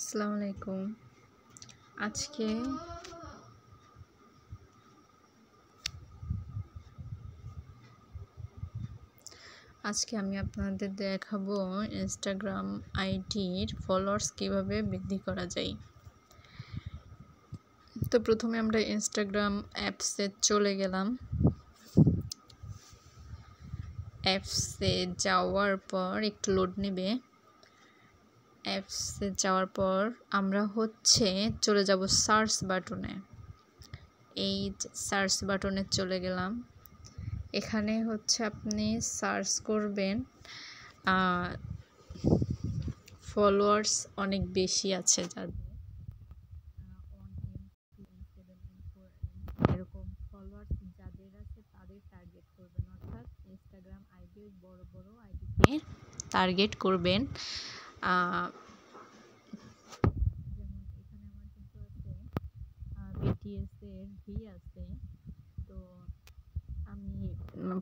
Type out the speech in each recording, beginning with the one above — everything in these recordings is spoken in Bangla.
আসসালামু আলাইকুম। আজকে আমি আপনাদের দেখাবো ইনস্টাগ্রাম আইডির ফলোয়ার্স কিভাবে বৃদ্ধি করা যায়। তো প্রথমে আমরা ইনস্টাগ্রাম অ্যাপসে চলে গেলাম। অ্যাপসে যাওয়ার পর একটু লোড নেবে। অ্যাপসে যাওয়ার পর আমরা চলে যাব সার্চ বাটনে। এই সার্চ বাটনে চলে গেলাম। এখানে আপনি সার্চ করবেন, ফলোয়ার্স অনেক বেশি আছে যাদের 1M 2M 7M 4M এরকম ফলোয়ার্স যাদের আছে তাদের টার্গেট করবেন, অর্থাৎ ইনস্টাগ্রাম আইডি বড় বড় আইডিকে টার্গেট করবেন। যেমন এখানে আমার কিন্তু আছে BTS এর ভি আছে। তো আমি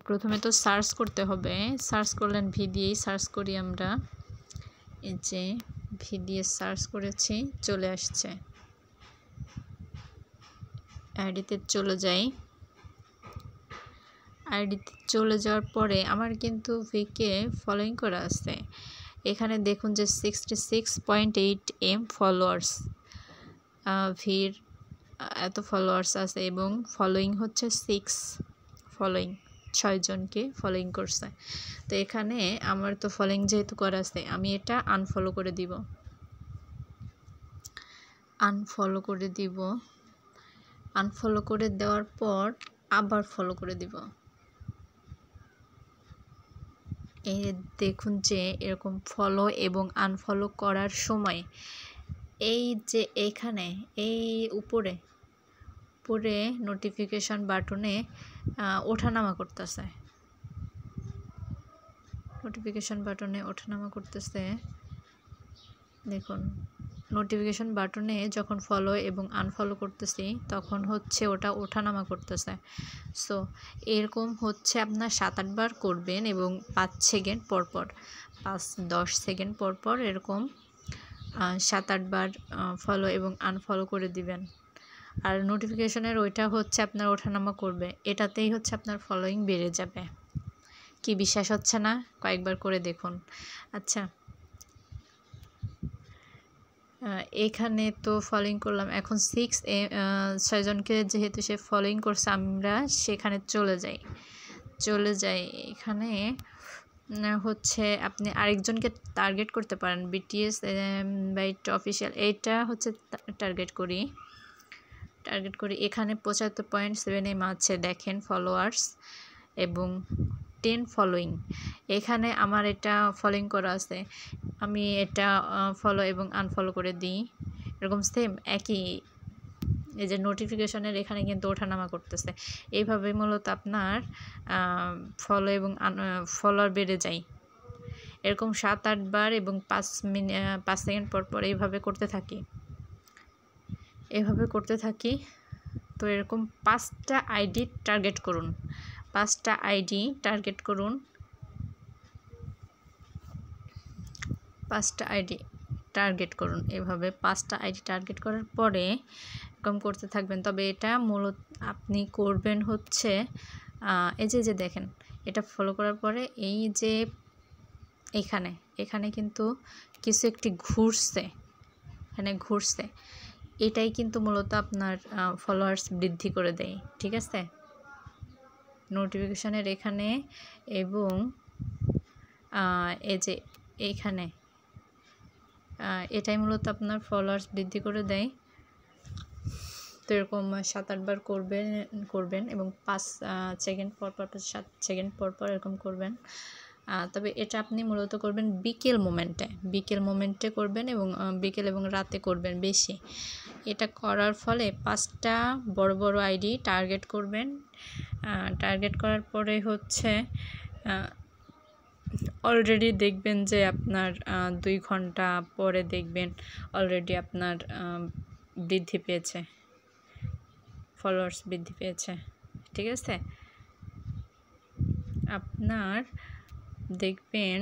প্রথমে তো সার্চ করতে হবে, সার্চ করলেন ভি দিয়েই সার্চ করি আমরা। এই যে ভি দিয়ে সার্চ করেছি, চলে আসছে। আইডিতে চলে যাই। আইডিতে চলে যাওয়ার পরে আমার কিন্তু ভিকে ফলোইং করা আছে। এখানে দেখুন যে 66.8M ফলোয়ার্স, ভির এত ফলোয়ার্স আছে এবং ফলোইং হচ্ছে 6 জনকে ফলোইং করছে। তো এখানে আমার তো ফলোইং যেহেতু করা আছে, আমি এটা আনফলো করে দিব। আনফলো করে দেওয়ার পর আবার ফলো করে দিব। এই দেখুন যে এরকম ফলো এবং আনফলো করার সময় এই যে এখানে এই উপরে নোটিফিকেশন বাটনে ওঠানামা করতেছে। দেখুন নোটিফিকেশন বাটনে যখন ফলো এবং আনফলো করতেছি তখন ওটা ওঠানামা করতেছে। সো এরকম আপনার 7-8 বার করবেন এবং 5 সেকেন্ড পরপর 5-10 সেকেন্ড পরপর এরকম 7-8 বার ফলো এবং আনফলো করে দিবেন। আর নোটিফিকেশনের ওইটা আপনার ওঠানামা করবে, এটাতেই আপনার ফলোইং বেড়ে যাবে। কি বিশ্বাস হচ্ছে না? কয়েকবার করে দেখুন। আচ্ছা, এখানে তো ফলোইং করলাম, এখন 6 জনকে যেহেতু সে ফলোইং করছে, আমরা সেখানে চলে যাই। এখানে আপনি আরেকজনকে টার্গেট করতে পারেন, BTS বাইট অফিসিয়াল, এইটা টার্গেট করি। এখানে 75.7M আছে দেখেন ফলোয়ার্স এবং 10 ফলোইং। এখানে আমার এটা ফলোইং করা আছে, আমি এটা ফলো এবং আনফলো করে দিই। এরকম সেম একই, এই যে নোটিফিকেশনের এখানে কিন্তু ওঠানামা করতেছে। এইভাবে মূলত আপনার ফলো এবং ফলোয়ার বেড়ে যায়। এরকম 7-8 বার এবং 5 সেকেন্ড পর এইভাবে করতে থাকি। তো এরকম 5টা আইডি টার্গেট করুন। 5টা আইডি টার্গেট করুন। 5টা আইডি টার্গেট করুন। এভাবে 5টা আইডি টার্গেট করার পরে এরকম করতে থাকবেন। তবে এটা মূলত আপনি করবেন এই যে দেখেন, এটা ফলো করার পরে এই যে এখানে কিন্তু কিছু একটি ঘুরছে, এটাই কিন্তু মূলত আপনার ফলোয়ার্স বৃদ্ধি করে দেয়। ঠিক আছে, নোটিফিকেশনের এখানে এবং এই যে এইখানে, এটাই মূলত আপনার ফলোয়ার্স বৃদ্ধি করে দেয়। তো এরকম 7-8 বার করবেন এবং 5 সেকেন্ড পর 7 সেকেন্ড পর এরকম করবেন। তবে এটা আপনি মূলত করবেন বিকেল মোমেন্টে করবেন এবং বিকেল এবং রাতে করবেন বেশি। এটা করার ফলে 5টা বড় বড় আইডি টার্গেট করবেন। টার্গেট করার পরে অলরেডি দেখবেন যে আপনার 2 ঘন্টা পরে দেখবেন অলরেডি আপনার ফলোয়ার্স বৃদ্ধি পেয়েছে। ঠিক আছে, আপনার দেখবেন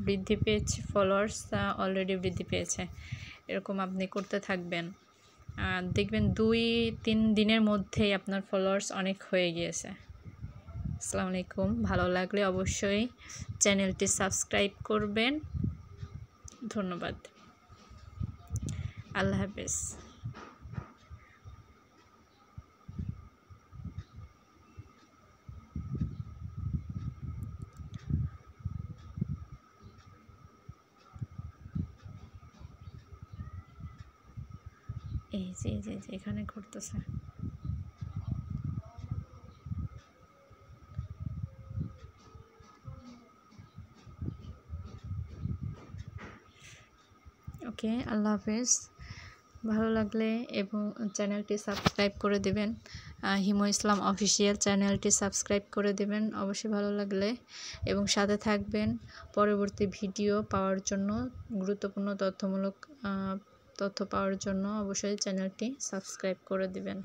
বৃদ্ধি পেয়েছে, ফলোয়ার্স অলরেডি বৃদ্ধি পেয়েছে। এরকম আপনি করতে থাকবেন, দেখবেন 2-3 দিনের মধ্যেই আপনার ফলোয়ার্স অনেক হয়ে গিয়েছে। আসসালামু আলাইকুম। ভালো লাগলে অবশ্যই চ্যানেলটি সাবস্ক্রাইব করবেন। ধন্যবাদ। আল্লাহ হাফেজ। এই যে এখানে ঘুরতেছে। ওকে, আল্লাহ হাফেজ। ভালো লাগলে এবং চ্যানেলটি সাবস্ক্রাইব করে দেবেন। হিমু ইসলাম অফিসিয়াল চ্যানেলটি সাবস্ক্রাইব করে দেবেন অবশ্যই ভালো লাগলে, এবং সাথে থাকবেন পরবর্তী ভিডিও পাওয়ার জন্য। গুরুত্বপূর্ণ তথ্যমূলক তথ্য পাওয়ার জন্য অবশ্যই চ্যানেলটি সাবস্ক্রাইব করে দেবেন।